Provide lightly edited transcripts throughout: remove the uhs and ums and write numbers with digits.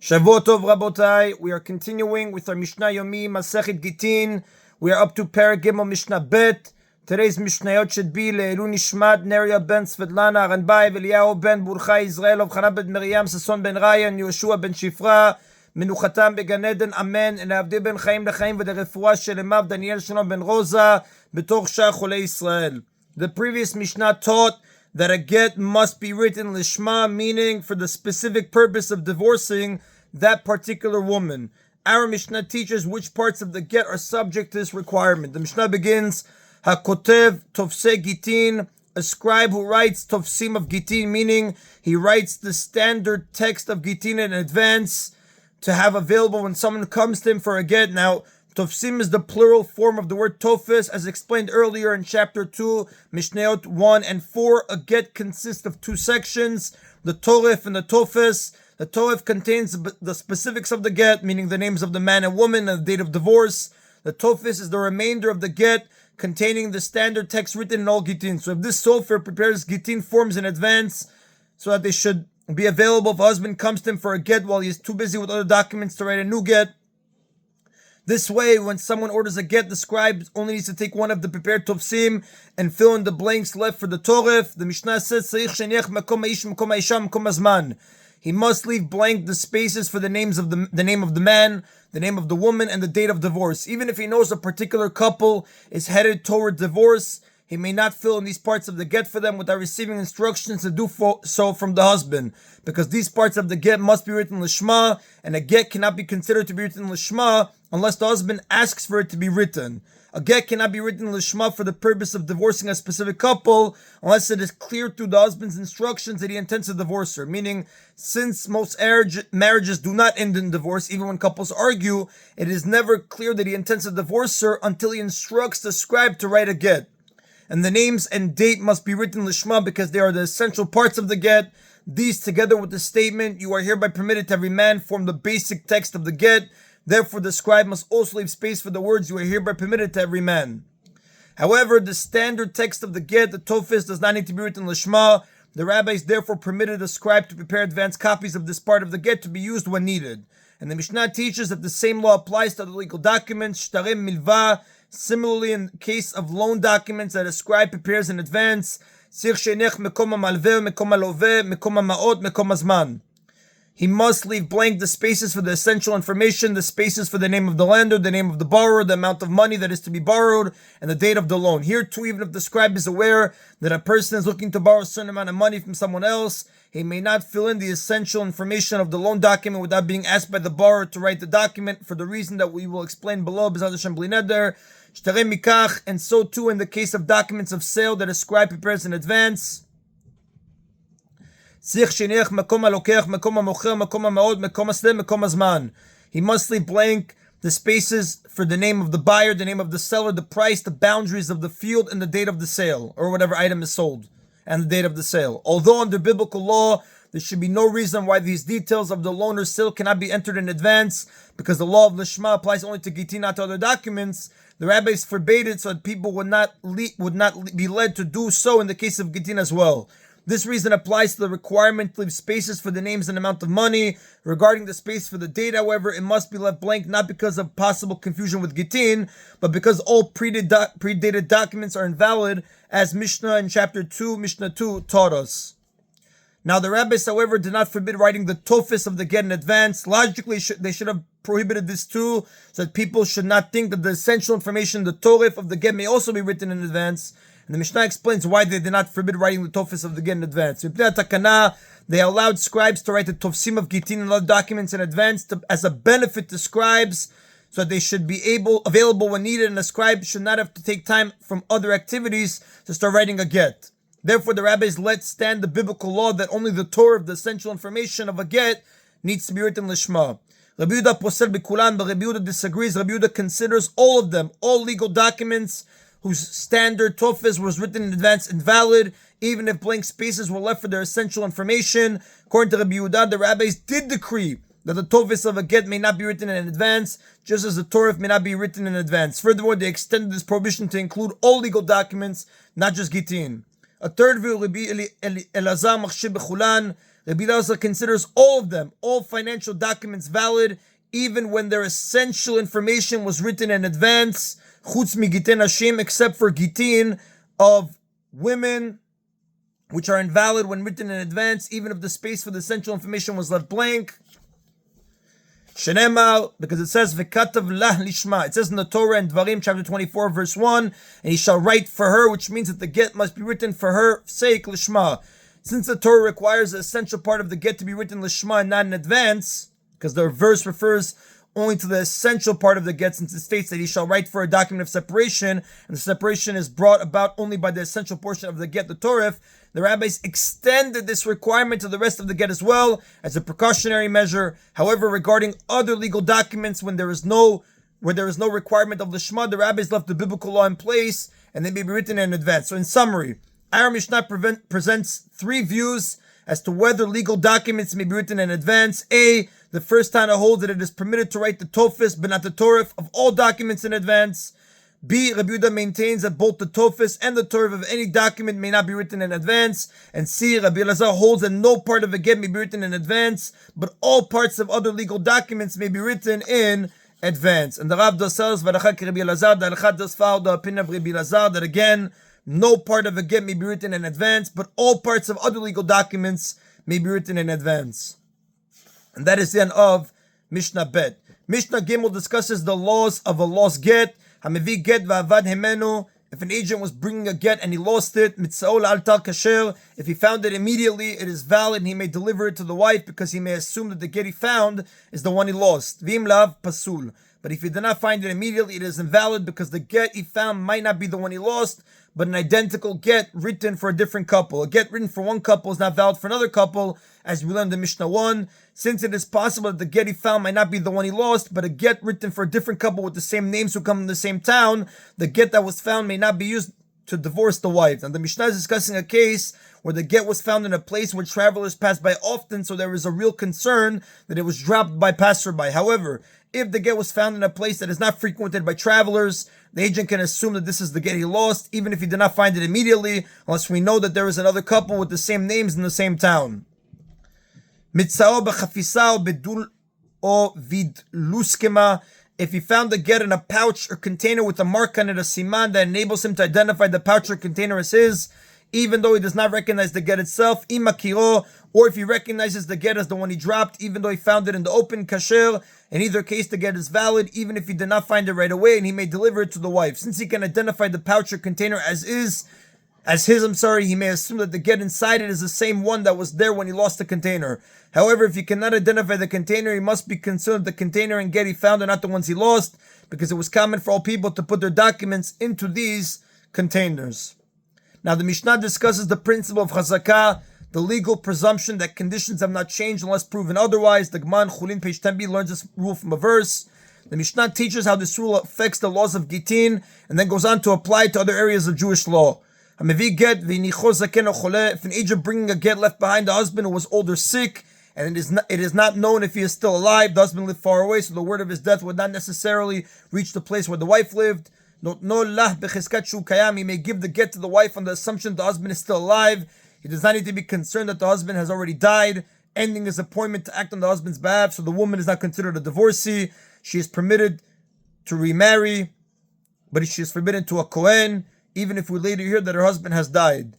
Shavua Tov Rabotai. We are continuing with our Mishna Yomi, Masechet Gittin. We are up to Perek Gimel Mishnah Bet. Today's Mishnayot should be Le'elu Nishmat, Neria ben Svetlana, Aranbai, Eliyahu ben Burchai, Israel, of Chana ben Miriam, Sason ben Raya, and Yoshua ben Shifra, Menuchatam began Eden, Amen, and Avdi ben Chaim Lechaim, v'derefua shelemav, Daniel Shalom ben Rosa, betoch Shah Cholei Israel. The previous Mishnah taught that a get must be written lishma, meaning for the specific purpose of divorcing that particular woman. Our Mishnah teaches which parts of the get are subject to this requirement. The Mishnah begins, Hakotev Tofse Gittin, a scribe who writes Tofsim of Gittin, meaning he writes the standard text of Gittin in advance to have available when someone comes to him for a get. Now, Tofsim is the plural form of the word Tofes, as explained earlier in chapter 2, Mishnayot 1 and 4. A get consists of two sections, the Toref and the Tofes. The Toref contains the specifics of the get, meaning the names of the man and woman and the date of divorce. The Tofes is the remainder of the get, containing the standard text written in all Gittin. So if this sofer prepares Gittin forms in advance so that they should be available if a husband comes to him for a get while he is too busy with other documents to write a new get. This way, when someone orders a get, the scribe only needs to take one of the prepared tofsim and fill in the blanks left for the toref. The Mishnah says, he must leave blank the spaces for the names of the name of the man, the name of the woman, and the date of divorce. Even if he knows a particular couple is headed toward divorce, he may not fill in these parts of the get for them without receiving instructions to do so from the husband, because these parts of the get must be written lishma, and a get cannot be considered to be written lishma unless the husband asks for it to be written. A get cannot be written lishma for the purpose of divorcing a specific couple unless it is clear through the husband's instructions that he intends to divorce her. Meaning, since most marriages do not end in divorce, even when couples argue, it is never clear that he intends to divorce her until he instructs the scribe to write a get. And the names and date must be written lishma because they are the essential parts of the get. These, together with the statement, "You are hereby permitted to every man," form the basic text of the get. Therefore, the scribe must also leave space for the words, "You are hereby permitted to every man." However, the standard text of the get, the tofes, does not need to be written lishma. The rabbis therefore permitted the scribe to prepare advanced copies of this part of the get to be used when needed. And the Mishnah teaches that the same law applies to the legal documents, shtarim milva. Similarly, in case of loan documents that a scribe prepares in advance, he must leave blank the spaces for the essential information, the spaces for the name of the lender, the name of the borrower, the amount of money that is to be borrowed, and the date of the loan. Here too, even if the scribe is aware that a person is looking to borrow a certain amount of money from someone else, he may not fill in the essential information of the loan document without being asked by the borrower to write the document, for the reason that we will explain below, and so too in the case of documents of sale that a scribe prepares in advance. He must leave blank the spaces for the name of the buyer, the name of the seller, the price, the boundaries of the field, and the date of the sale, or whatever item is sold, and the date of the sale. Although under biblical law, there should be no reason why these details of the loan or sale cannot be entered in advance, because the law of Lishma applies only to Gittin, not to other documents. The rabbis forbade it so that people would not be led to do so in the case of Gittin as well. This reason applies to the requirement to leave spaces for the names and amount of money. Regarding the space for the date, however, it must be left blank not because of possible confusion with Gittin, but because all predated documents are invalid, as Mishnah in chapter 2, Mishnah 2 taught us. Now, the rabbis, however, did not forbid writing the tofes of the get in advance. Logically, they should have prohibited this too, so that people should not think that the essential information, the toref of the get, may also be written in advance. And the Mishnah explains why they did not forbid writing the tofes of the get in advance. They allowed scribes to write the tofsim of Gittin and other documents in advance as a benefit to scribes, so that they should be available when needed, and the scribe should not have to take time from other activities to start writing a get. Therefore, the rabbis let stand the biblical law that only the Torah of the essential information of a get needs to be written lishma. Rabbi Yehuda posel b'kulan, but Rabbi Yehuda disagrees. Rabbi Yehuda considers all of them, all legal documents whose standard tofes was written in advance, invalid, even if blank spaces were left for their essential information. According to Rabbi Yehuda, the rabbis did decree that the tofes of a get may not be written in advance, just as the Torah may not be written in advance. Furthermore, they extended this prohibition to include all legal documents, not just Gittin. A third view, Rabbi Elazar Machshir B'chulan, Rabbi Elazar considers all of them, all financial documents valid, even when their essential information was written in advance, chutz mi Gittin Nashim, except for Gittin of women, which are invalid when written in advance, even if the space for the essential information was left blank. Shenemar, because it says v'katav lah lishma. It says in the Torah in Dvarim chapter 24 verse 1, and he shall write for her, which means that the get must be written for her sake, lishma. Since the Torah requires the essential part of the get to be written lishma and not in advance, because the verse refers only to the essential part of the get, since it states that he shall write for a document of separation, and the separation is brought about only by the essential portion of the get, the Torah. The rabbis extended this requirement to the rest of the get as well, as a precautionary measure. However, regarding other legal documents, when there is no requirement of lishma, the rabbis left the biblical law in place, and they may be written in advance. So in summary, our Mishnah presents three views as to whether legal documents may be written in advance. A, the first Tana holds that it is permitted to write the Tofis, but not the Torah, of all documents in advance. B, Rabbi Yehuda maintains that both the Tofis and the Torah of any document may not be written in advance. And C, Rabbi Elazar holds that no part of a get may be written in advance, but all parts of other legal documents may be written in advance. And the Rav does says, Rabbi Elazar, the Halakha does follow the opinion of Rabbi Elazar, that again, no part of a get may be written in advance, but all parts of other legal documents may be written in advance. And that is the end of Mishnah Bet. Mishnah Gimel discusses the laws of a lost get. Hamevi get va'avad hemenu. If an agent was bringing a get and he lost it, mitza'ol altar kasher. If he found it immediately, it is valid and he may deliver it to the wife because he may assume that the get he found is the one he lost. V'im lav pasul. But if he did not find it immediately, it is invalid because the get he found might not be the one he lost, but an identical get written for a different couple. A get written for one couple is not valid for another couple, as we learned in Mishnah 1. Since it is possible that the get he found might not be the one he lost, but a get written for a different couple with the same names who come from the same town, the get that was found may not be used to divorce the wife. And the Mishnah is discussing a case where the get was found in a place where travelers pass by often, so there is a real concern that it was dropped by passerby. However, if the get was found in a place that is not frequented by travelers, the agent can assume that this is the get he lost, even if he did not find it immediately, unless we know that there is another couple with the same names in the same town. Mitzao b'chafisa bedul o vidluskema. If he found the get in a pouch or container with a mark on it, a siman that enables him to identify the pouch or container as his, even though he does not recognize the get itself, imakiro, or if he recognizes the get as the one he dropped, even though he found it in the open, kasher. In either case, the get is valid, even if he did not find it right away, and he may deliver it to the wife. Since he can identify the pouch or container as his, he may assume that the get inside it is the same one that was there when he lost the container. However, if he cannot identify the container, he must be concerned the container and get he found are not the ones he lost, because it was common for all people to put their documents into these containers. Now, the Mishnah discusses the principle of chazakah, the legal presumption that conditions have not changed unless proven otherwise. The Gemara in Chulin, page 10b, learns this rule from a verse. The Mishnah teaches how this rule affects the laws of Gittin, and then goes on to apply it to other areas of Jewish law. If an agent bringing a get left behind a husband who was old or sick, and it is not known if he is still alive, the husband lived far away, so the word of his death would not necessarily reach the place where the wife lived. He may give the get to the wife on the assumption the husband is still alive. He does not need to be concerned that the husband has already died, ending his appointment to act on the husband's behalf, so the woman is not considered a divorcee. She is permitted to remarry, but she is forbidden to a Kohen, even if we later hear that her husband has died.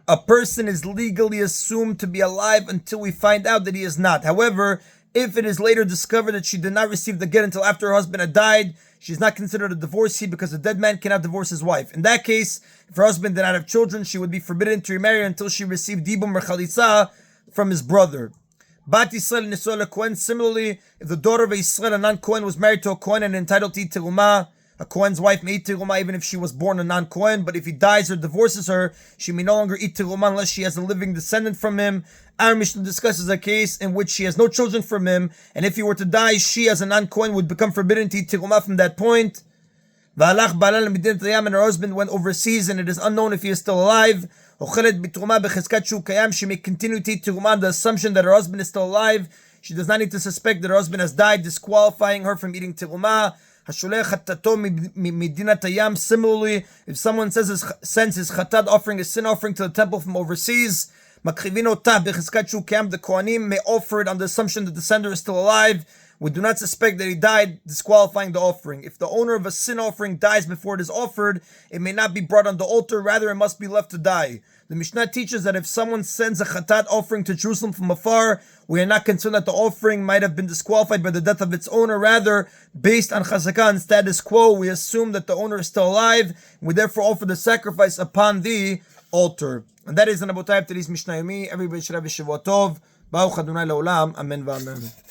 A person is legally assumed to be alive until we find out that he is not. However, if it is later discovered that she did not receive the get until after her husband had died, she is not considered a divorcee because a dead man cannot divorce his wife. In that case, if her husband did not have children, she would be forbidden to remarry until she received dibum or chalitza from his brother. Bat Yisrael Nisol Kohen. Similarly, if the daughter of a Yisrael, a non-Kohen, was married to a Kohen and entitled to eat terumah, a Kohen's wife may eat terumah even if she was born a non-Kohen, but if he dies or divorces her, she may no longer eat terumah unless she has a living descendant from him. Our Mishnah discusses a case in which she has no children from him, and if he were to die, she as a non-Kohen would become forbidden to eat terumah from that point. And her husband went overseas, and it is unknown if he is still alive. She may continue to eat terumah on the assumption that her husband is still alive. She does not need to suspect that her husband has died, disqualifying her from eating terumah. Similarly, if someone sends his chatat offering, a sin offering to the temple from overseas, the Kohanim may offer it on the assumption that the sender is still alive. We do not suspect that he died, disqualifying the offering. If the owner of a sin offering dies before it is offered, it may not be brought on the altar, rather it must be left to die. The Mishnah teaches that if someone sends a chatat offering to Jerusalem from afar, we are not concerned that the offering might have been disqualified by the death of its owner. Rather, based on chazakah and status quo, we assume that the owner is still alive. We therefore offer the sacrifice upon the altar. And that is an Abotai of today's Mishna Yomi. Everybody should have a Shavua Tov. Baruch Adonai Leolam. Amen v'amen.